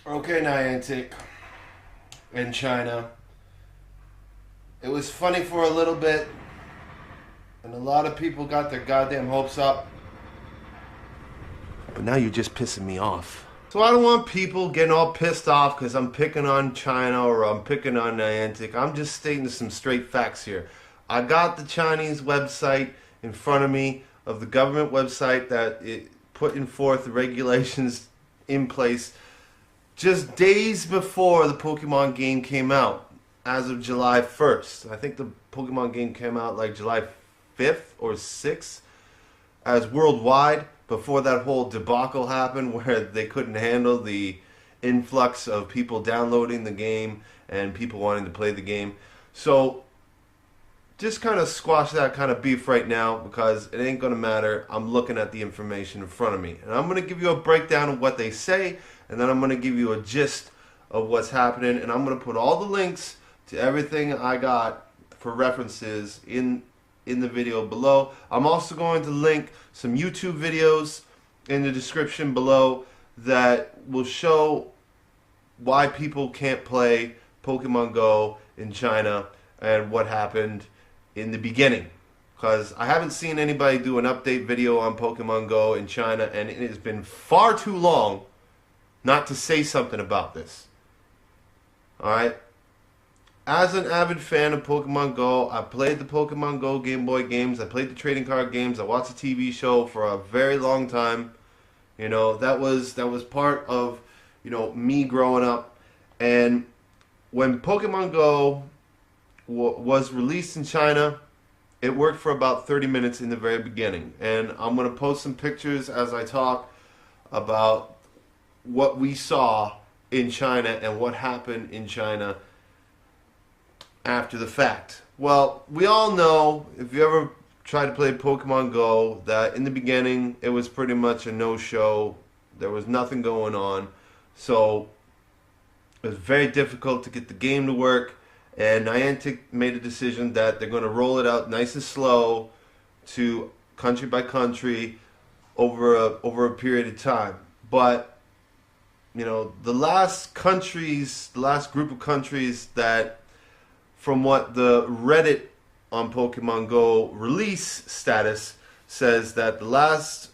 Okay, Niantic in China. It was funny for a little bit, and a lot of people got their goddamn hopes up. But now you're just pissing me off. So I don't want people getting all pissed off because I'm picking on China or I'm picking on Niantic. I'm just stating some straight facts here. I got the Chinese website in front of me of the government website that it putting forth the regulations in place just days before the Pokemon game came out, as of July 1st. I think the Pokemon game came out like July 5th or 6th as worldwide, before that whole debacle happened where they couldn't handle the influx of people downloading the game and people wanting to play the game. So just kind of squash that kind of beef right now because it ain't going to matter. I'm looking at the information in front of me. And I'm going to give you a breakdown of what they say, and then I'm going to give you a gist of what's happening, and I'm going to put all the links to everything I got for references in the video below. I'm also going to link some YouTube videos in the description below that will show why people can't play Pokemon Go in China and what happened in the beginning. Because I haven't seen anybody do an update video on Pokemon Go in China, and it has been far too long not to say something about this. Alright? As an avid fan of Pokemon Go, I played the Pokemon Go Game Boy games, I played the trading card games, I watched the TV show for a very long time. You know, that was part of, me growing up. And when Pokemon Go was released in China, it worked for about 30 minutes in the very beginning. And I'm going to post some pictures as I talk about what we saw in China and what happened in China after the fact. Well, we all know, if you ever tried to play Pokemon Go, that in the beginning it was pretty much a no-show. There was nothing going on. So it was very difficult to get the game to work. And Niantic made a decision that they're going to roll it out nice and slow to country by country over a period of time. But the last group of countries that, from what the Reddit on Pokemon Go release status says, that the last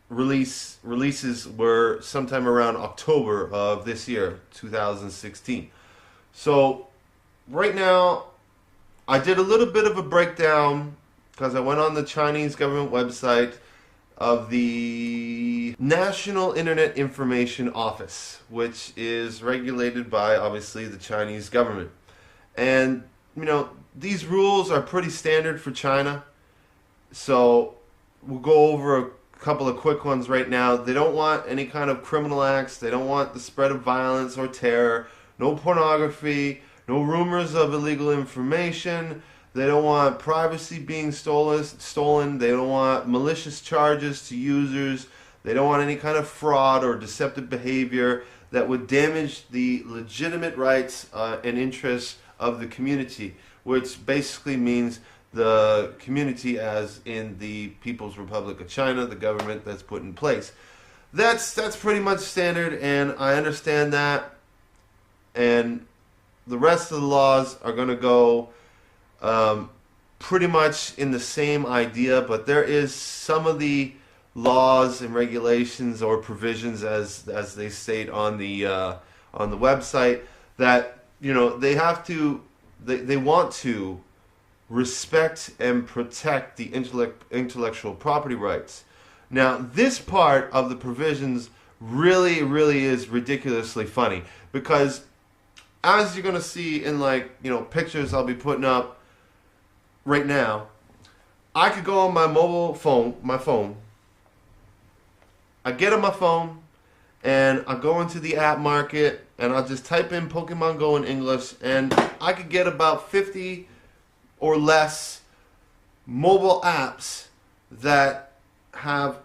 releases were sometime around October of this year, 2016. So right now, I did a little bit of a breakdown because I went on the Chinese government website of the National Internet Information Office, which is regulated by, obviously, the Chinese government. And, these rules are pretty standard for China. So we'll go over a couple of quick ones right now. They don't want any kind of criminal acts. They don't want the spread of violence or terror. No pornography. No rumors of illegal information. They don't want privacy being stolen. They don't want malicious charges to users. They don't want any kind of fraud or deceptive behavior that would damage the legitimate rights and interests of the community, which basically means the community as in the People's Republic of China, the government that's put in place. That's pretty much standard, and I understand that. And the rest of the laws are going to go pretty much in the same idea, but there is some of the laws and regulations or provisions, as they state on the website, that they want to respect and protect the intellectual property rights. Now, this part of the provisions really is ridiculously funny, because as you're going to see in pictures I'll be putting up right now, I could go on my phone, I get on my phone, and I go into the app market, and I'll just type in Pokemon Go in English, and I could get about 50 or less mobile apps that have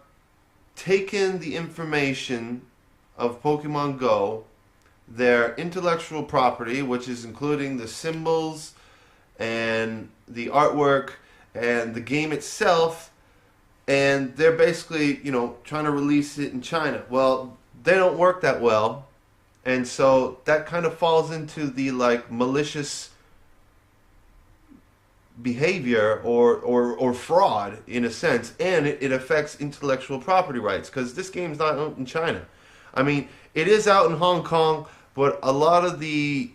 taken the information of Pokemon Go, their intellectual property, which is including the symbols and the artwork and the game itself, and they're basically, trying to release it in China. Well, they don't work that well, And so that kind of falls into the like malicious behavior or fraud in a sense, and it affects intellectual property rights because this game's not out in China. I mean, it is out in Hong Kong, but a lot of the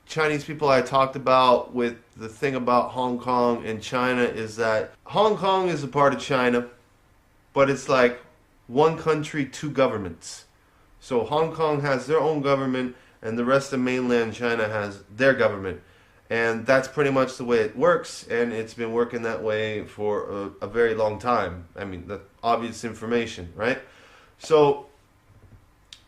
Chinese people I talked about with the thing about Hong Kong and China is that Hong Kong is a part of China, but it's like one country, two governments. So Hong Kong has their own government and the rest of mainland China has their government. And that's pretty much the way it works, and it's been working that way for a very long time. I mean, that's obvious information, right? So,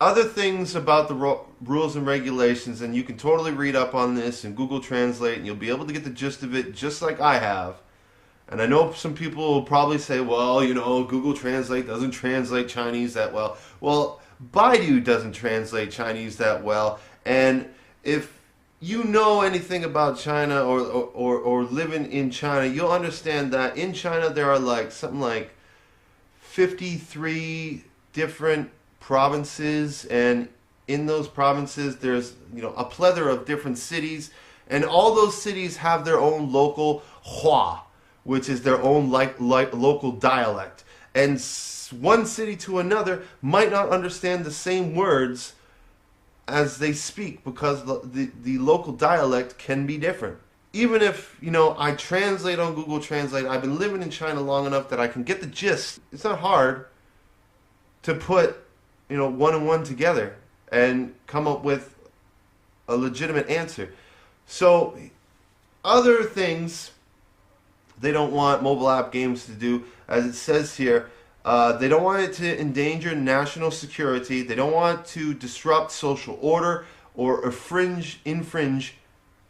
other things about the rules and regulations, and you can totally read up on this in Google Translate, and you'll be able to get the gist of it just like I have. And I know some people will probably say, well, you know, Google Translate doesn't translate Chinese that well. Well, Baidu doesn't translate Chinese that well, and if you know anything about China or living in China, you'll understand that in China there are like something like 53 different provinces, and in those provinces there's, you know, a plethora of different cities, and all those cities have their own local hua, which is their own like local dialect, and one city to another might not understand the same words as they speak because the local dialect can be different. Even if, you know, I translate on Google Translate, I've been living in China long enough that I can get the gist. It's not hard to put, you know, one and one together and come up with a legitimate answer. So, other things they don't want mobile app games to do, as it says here, they don't want it to endanger national security. They don't want to disrupt social order or infringe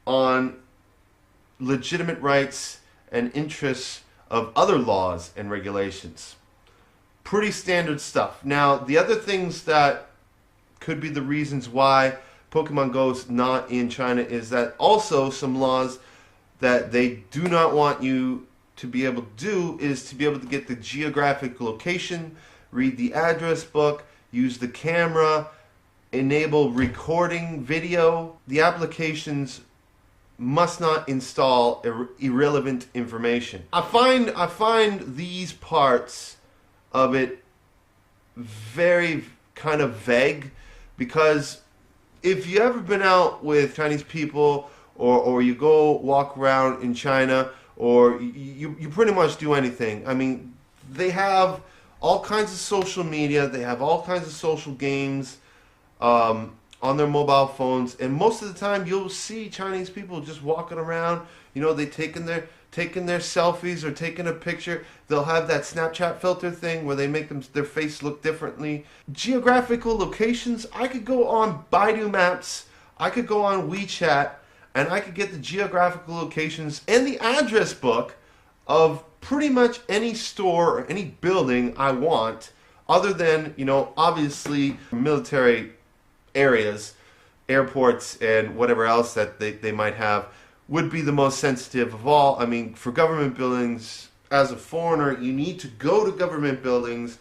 on legitimate rights and interests of other laws and regulations. Pretty standard stuff. Now, the other things that could be the reasons why Pokemon Go is not in China is that also some laws that they do not want you to be able to do is to be able to get the geographic location, read the address book, use the camera, enable recording video. The applications must not install irrelevant information. I find these parts of it very kind of vague, because if you ever been out with Chinese people or you go walk around in China, or you pretty much do anything. I mean, they have all kinds of social media, they have all kinds of social games on their mobile phones, and most of the time you'll see Chinese people just walking around, you know, they taking their selfies or taking a picture. They'll have that Snapchat filter thing where they make their face look differently. Geographical locations, I could go on Baidu Maps, I could go on WeChat, and I could get the geographical locations and the address book of pretty much any store or any building I want, other than, you know, obviously military areas, airports, and whatever else that they might have would be the most sensitive of all. I mean, for government buildings, as a foreigner, you need to go to government buildings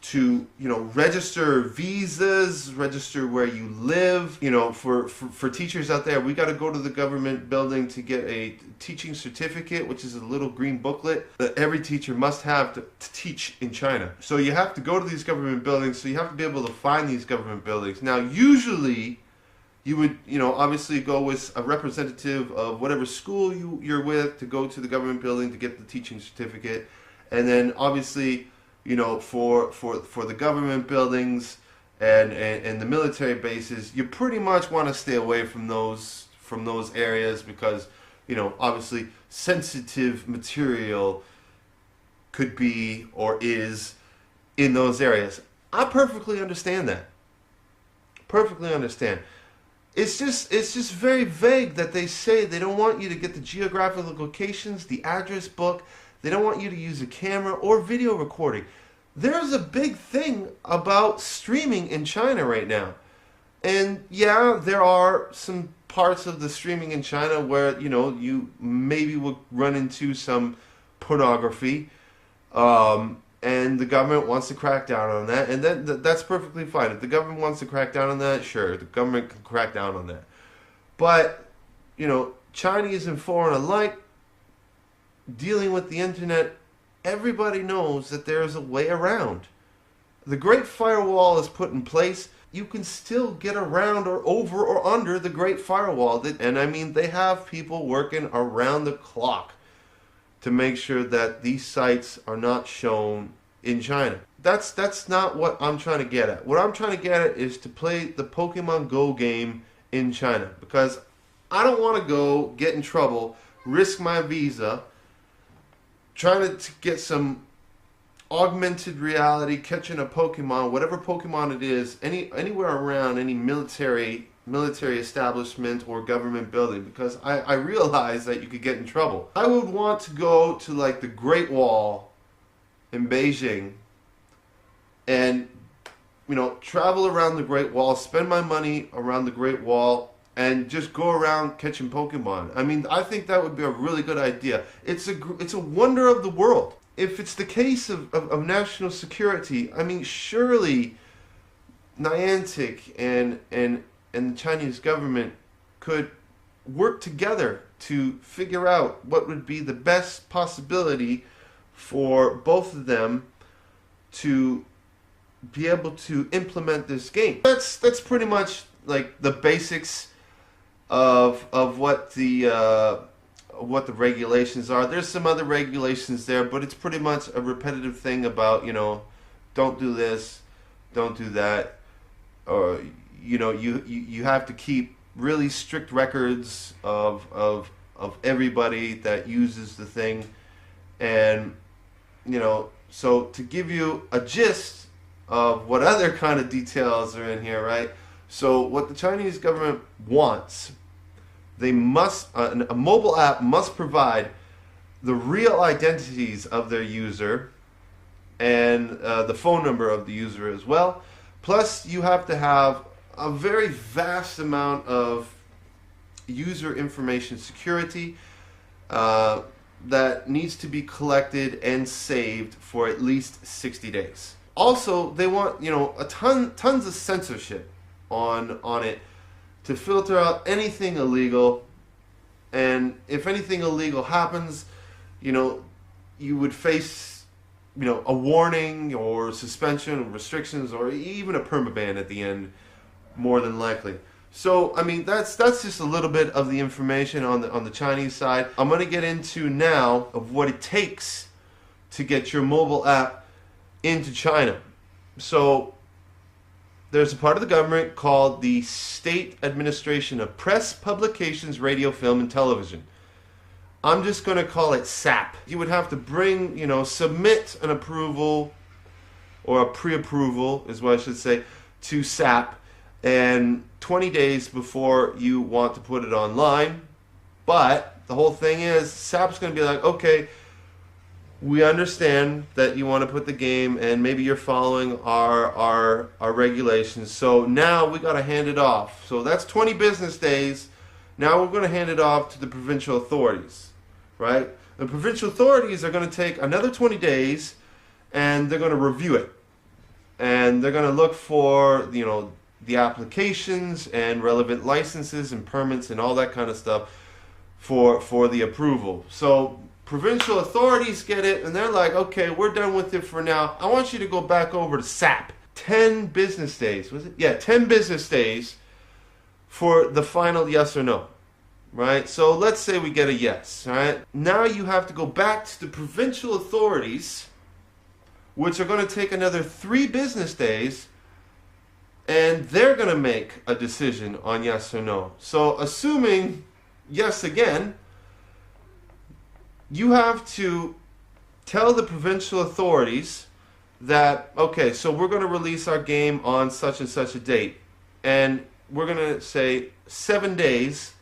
to, you know, register visas, register where you live. You know, for teachers out there, we got to go to the government building to get a teaching certificate, which is a little green booklet that every teacher must have to teach in China. So you have to go to these government buildings, so you have to be able to find these government buildings. Now, usually you would, you know, obviously go with a representative of whatever school you're with to go to the government building to get the teaching certificate. And then obviously, you know, for the government buildings and the military bases, you pretty much want to stay away from those areas because, you know, obviously sensitive material could be or is in those areas. I perfectly understand that. Perfectly understand. It's just very vague that they say they don't want you to get the geographical locations, the address book. They don't want you to use a camera or video recording. There's a big thing about streaming in China right now. And yeah, there are some parts of the streaming in China where, you know, you maybe would run into some pornography. and the government wants to crack down on that, and that's perfectly fine. If the government wants to crack down on that, sure, the government can crack down on that. But, Chinese and foreign alike, dealing with the internet, everybody knows that there is a way around. The Great Firewall is put in place. You can still get around or over or under the Great Firewall. And I mean, they have people working around the clock to make sure that these sites are not shown in China. That's not what I'm trying to get at. What I'm trying to get at is to play the Pokemon Go game in China, because I don't want to go get in trouble, risk my visa, trying to get some augmented reality, catching a Pokemon, whatever Pokemon it is, anywhere around any military establishment or government building, because I realize that you could get in trouble. I would want to go to like the Great Wall in Beijing and travel around the Great Wall, spend my money around the Great Wall, and just go around catching Pokemon. I mean, I think that would be a really good idea. It's a wonder of the world. If it's the case of national security, I mean, surely Niantic and the Chinese government could work together to figure out what would be the best possibility for both of them to be able to implement this game. That's pretty much like the basics of what the regulations are. There's some other regulations there, but it's pretty much a repetitive thing about, don't do this, don't do that, or you have to keep really strict records of everybody that uses the thing. And so to give you a gist of what other kind of details are in here, right? So what the Chinese government wants, they must, a mobile app must provide the real identities of their user and the phone number of the user as well. Plus, you have to have a very vast amount of user information security that needs to be collected and saved for at least 60 days. Also, they want tons of censorship on it to filter out anything illegal. And if anything illegal happens, you would face a warning or suspension or restrictions or even a permaban at the end, more than likely. So I mean, that's just a little bit of the information on the Chinese side. I'm going to get into now of what it takes to get your mobile app into China. So there's a part of the government called the State Administration of Press, Publications, Radio, Film, and Television. I'm just going to call it SAP. You would have to submit an approval, or a pre-approval is what I should say, to SAP, and 20 days before you want to put it online. But the whole thing is, SAP's going to be like, okay, we understand that you want to put the game, and maybe you're following our regulations. So now we got to hand it off. So that's 20 business days. Now we're going to hand it off to the provincial authorities, right? The provincial authorities are going to take another 20 days, and they're going to review it, and they're going to look for the applications and relevant licenses and permits and all that kind of stuff for the approval. So provincial authorities get it, and they're like, okay, we're done with it for now. I want you to go back over to SAP. 10 business days, was it? Yeah, 10 business days for the final yes or no, right? So let's say we get a yes, all right? Now you have to go back to the provincial authorities, which are going to take another 3 business days, and they're going to make a decision on yes or no. So assuming yes again, you have to tell the provincial authorities that, okay, so we're going to release our game on such and such a date, and we're going to say 7 days,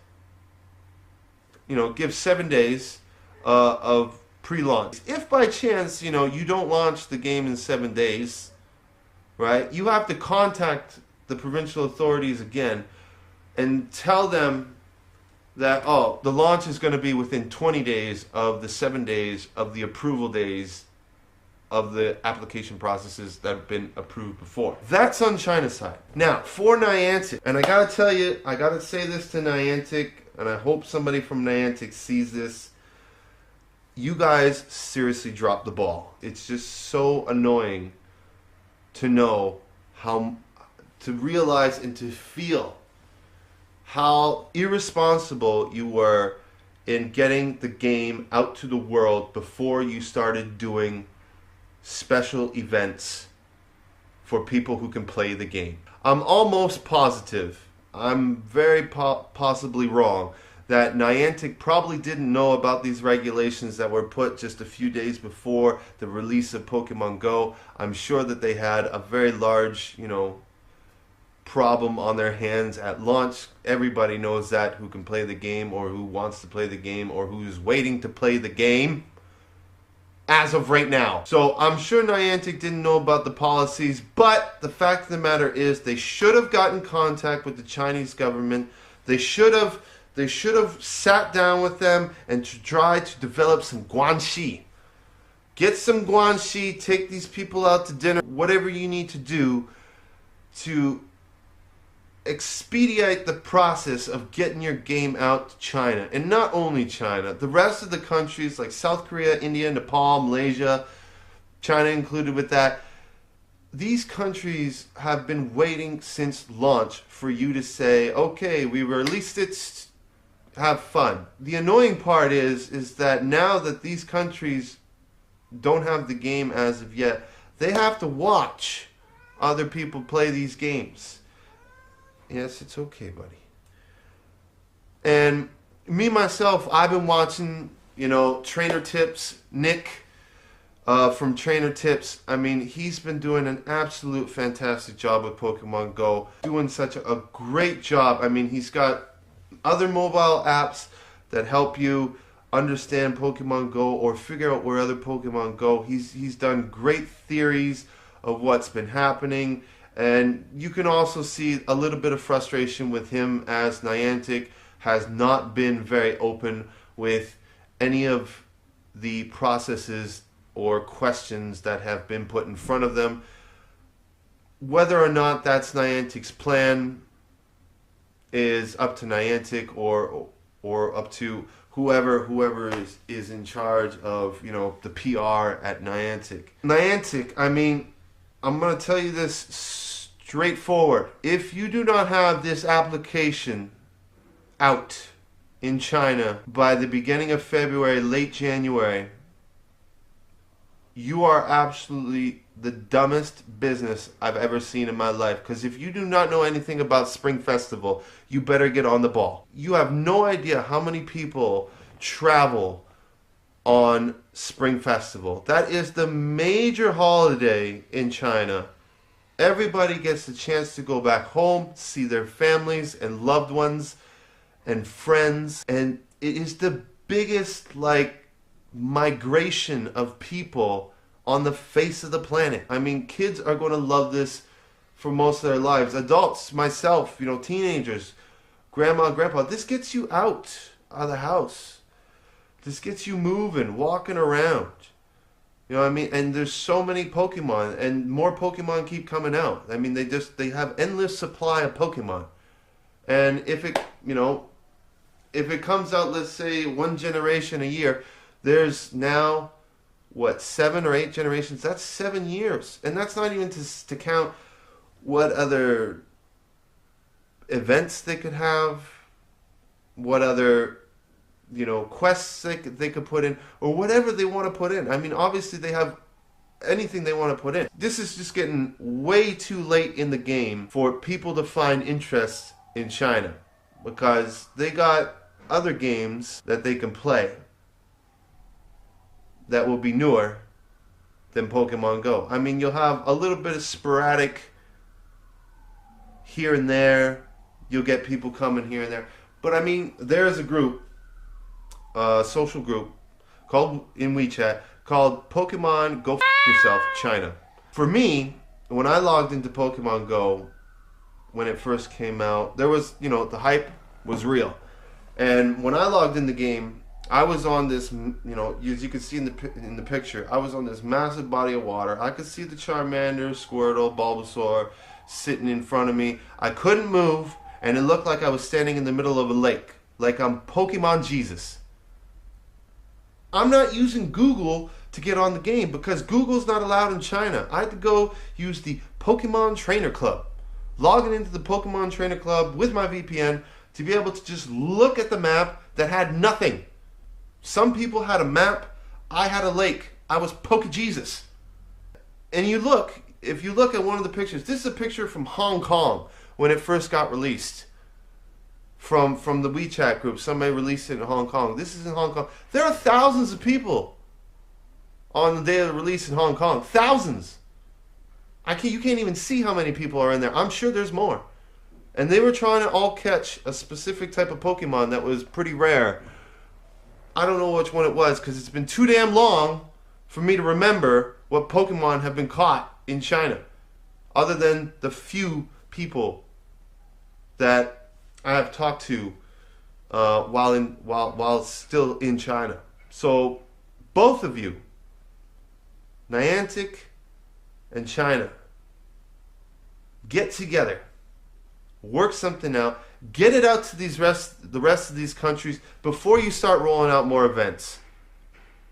give 7 days of pre-launch. If by chance, you don't launch the game in 7 days, right, you have to contact the provincial authorities again and tell them that, the launch is going to be within 20 days of the 7 days of the approval days of the application processes that have been approved before. That's on China's side. Now, for Niantic, and I gotta tell you, I gotta say this to Niantic, and I hope somebody from Niantic sees this. You guys seriously dropped the ball. It's just so annoying to know to realize and to feel how irresponsible you were in getting the game out to the world before you started doing special events for people who can play the game. I'm almost positive, I'm very possibly wrong, that Niantic probably didn't know about these regulations that were put just a few days before the release of Pokemon Go. I'm sure that they had a very large, problem on their hands at launch. Everybody knows that, who can play the game or who wants to play the game or who's waiting to play the game as of right now. So I'm sure Niantic didn't know about the policies, but the fact of the matter is they should have gotten contact with the Chinese government. They should have sat down with them and to try to develop some guanxi. Get some guanxi, take these people out to dinner, whatever you need to do to expedite the process of getting your game out to China. And not only China, the rest of the countries like South Korea, India, Nepal, Malaysia, China included with that. These countries have been waiting since launch for you to say, okay, we released it, have fun. The annoying part is that now that these countries don't have the game as of yet, they have to watch other people play these games. Yes, it's okay, buddy. And me, myself, I've been watching, Trainer Tips, Nick from Trainer Tips. I mean, he's been doing an absolute fantastic job with Pokemon Go. Doing such a great job. I mean, he's got other mobile apps that help you understand Pokemon Go or figure out where other Pokemon go. He's done great theories of what's been happening. And you can also see a little bit of frustration with him as Niantic has not been very open with any of the processes or questions that have been put in front of them. Whether or not that's Niantic's plan is up to Niantic or up to whoever is in charge of, the PR at Niantic. Niantic, I mean, I'm going to tell you this straightforward. If you do not have this application out in China by the beginning of February, late January, you are absolutely the dumbest business I've ever seen in my life. Because if you do not know anything about Spring Festival, you better get on the ball. You have no idea how many people travel on Spring Festival. That is the major holiday in China. Everybody gets the chance to go back home, see their families and loved ones and friends. And it is the biggest, migration of people on the face of the planet. I mean, kids are going to love this for most of their lives. Adults, myself, teenagers, grandma, grandpa, this gets you out of the house. This gets you moving, walking around. You know what I mean? And there's so many Pokemon, and more Pokemon keep coming out. I mean, they have endless supply of Pokemon. And if it comes out, let's say, one generation a year, there's now, 7 or 8 generations? That's 7 years. And that's not even to count what other events they could have, what other quests they could put in, or whatever they want to put in. I mean, obviously they have anything they want to put in. This is just getting way too late in the game for people to find interest in China, because they got other games that they can play that will be newer than Pokemon Go. I mean, you'll have a little bit of sporadic here and there. You'll get people coming here and there. But I mean, there's a group, social group called in WeChat called Pokemon Go F Yourself China. For me, when I logged into Pokemon Go when it first came out, there was, the hype was real. And when I logged in the game, I was on this, as you can see in the picture, I was on this massive body of water. I could see the Charmander, Squirtle, Bulbasaur sitting in front of me. I couldn't move, and it looked like I was standing in the middle of a lake, like I'm Pokemon Jesus. I'm not using Google to get on the game because Google's not allowed in China. I had to go use the Pokemon Trainer Club, logging into the Pokemon Trainer Club with my VPN to be able to just look at the map that had nothing. Some people had a map. I had a lake. I was Pokejesus. And if you look at one of the pictures, this is a picture from Hong Kong when it first got released. From the WeChat group, somebody released it in Hong Kong. This is in Hong Kong. There are thousands of people on the day of the release in Hong Kong. Thousands. You can't even see how many people are in there. I'm sure there's more. And they were trying to all catch a specific type of Pokemon that was pretty rare. I don't know which one it was because it's been too damn long for me to remember what Pokemon have been caught in China, other than the few people that I have talked to while still in China. So both of you, Niantic and China, get together, work something out. Get it out to the rest of these countries before you start rolling out more events.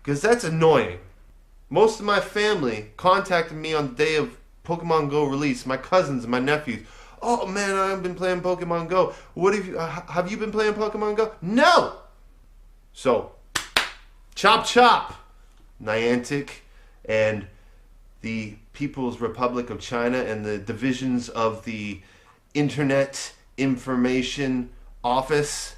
Because that's annoying. Most of my family contacted me on the day of Pokemon Go release. My cousins and my nephews. Oh man, I've been playing Pokemon Go. Have you been playing Pokemon Go? No! So, chop chop! Niantic and the People's Republic of China and the divisions of the Internet Information Office